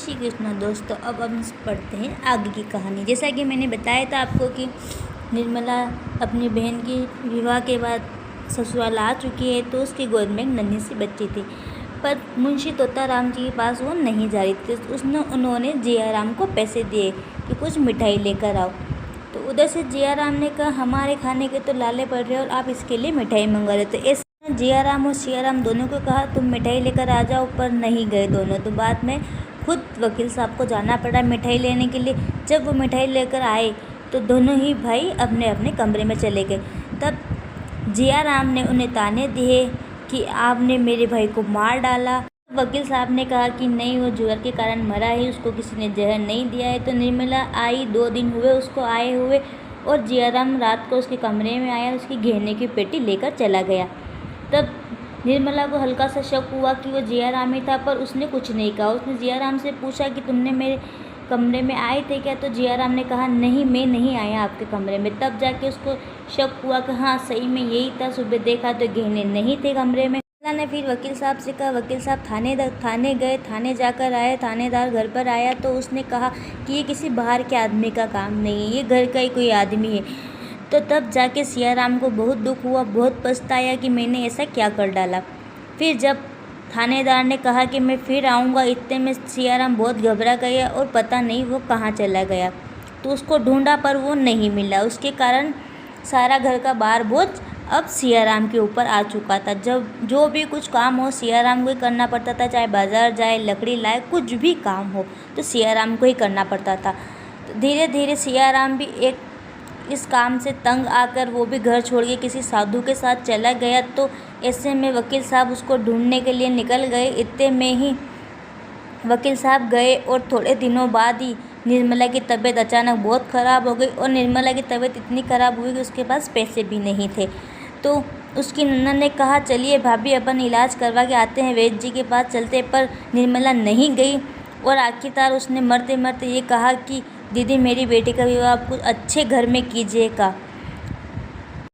श्री कृष्ण दोस्तों। अब हम पढ़ते हैं आगे की कहानी। जैसा कि मैंने बताया था आपको कि निर्मला अपनी बहन की विवाह के बाद ससुराल आ चुकी है, तो उसकी गोद में एक नन्ही सी बच्ची थी। पर मुंशी तोताराम जी के पास वो नहीं जा रही थी। उन्होंने जियाराम को पैसे दिए कि कुछ मिठाई लेकर आओ। तो उधर से जियाराम ने कहा, हमारे खाने के तो लाले पड़ रहे और आप इसके लिए मिठाई मंगा रहे। तो ऐसे जियाराम और सियाराम दोनों को कहा तुम मिठाई लेकर आ जाओ, पर नहीं गए दोनों। तो बाद में खुद वकील साहब को जाना पड़ा मिठाई लेने के लिए। जब वो मिठाई लेकर आए तो दोनों ही भाई अपने अपने कमरे में चले गए। तब जियाराम ने उन्हें ताने दिए कि आपने मेरे भाई को मार डाला। वकील साहब ने कहा कि नहीं, वो जुगर के कारण मरा है, उसको किसी ने जहर नहीं दिया है। तो निर्मला आई, 2 दिन हुए उसको आए हुए, और जियाराम रात को उसके कमरे में आया, उसकी गहने की पेटी लेकर चला गया। तब निर्मला को हल्का सा शक हुआ कि वो जियाराम ही था, पर उसने कुछ नहीं कहा। उसने जियाराम से पूछा कि तुमने मेरे कमरे में आए थे क्या? तो जियाराम ने कहा नहीं, मैं नहीं आया आपके कमरे में। तब जाके उसको शक हुआ कि हाँ सही में यही था, सुबह देखा तो गहने नहीं थे कमरे में। ने फिर वकील साहब से कहा। वकील साहब थाने गए, थाने जाकर आए। थानेदार घर पर आया तो उसने कहा कि ये किसी बाहर के आदमी का काम नहीं है, ये घर का ही कोई आदमी है। तो तब जाके सियाराम को बहुत दुख हुआ, बहुत पछताया कि मैंने ऐसा क्या कर डाला। फिर जब थानेदार ने कहा कि मैं फिर आऊँगा, इतने में सियाराम बहुत घबरा गया और पता नहीं वो कहाँ चला गया। तो उसको ढूंढा पर वो नहीं मिला। उसके कारण सारा घर का भार बोझ अब सियाराम के ऊपर आ चुका था। जब जो भी कुछ काम हो सियाराम को ही करना पड़ता था, चाहे बाजार जाए, लकड़ी लाए, कुछ भी काम हो तो सियाराम को ही करना पड़ता था। तो धीरे धीरे सियाराम भी इस काम से तंग आकर वो भी घर छोड़ के किसी साधु के साथ चला गया। तो ऐसे में वकील साहब उसको ढूंढने के लिए निकल गए। इतने में ही वकील साहब गए और थोड़े दिनों बाद ही निर्मला की तबीयत अचानक बहुत ख़राब हो गई। और निर्मला की तबीयत इतनी ख़राब हुई कि उसके पास पैसे भी नहीं थे। तो उसकी नन्ना ने कहा चलिए भाभी अपन इलाज करवा के आते हैं, वैद्य जी के पास चलते। पर निर्मला नहीं गई और आखिरकार उसने मरते मरते ये कहा कि दीदी मेरी बेटी का विवाह आप कुछ अच्छे घर में कीजिएगा।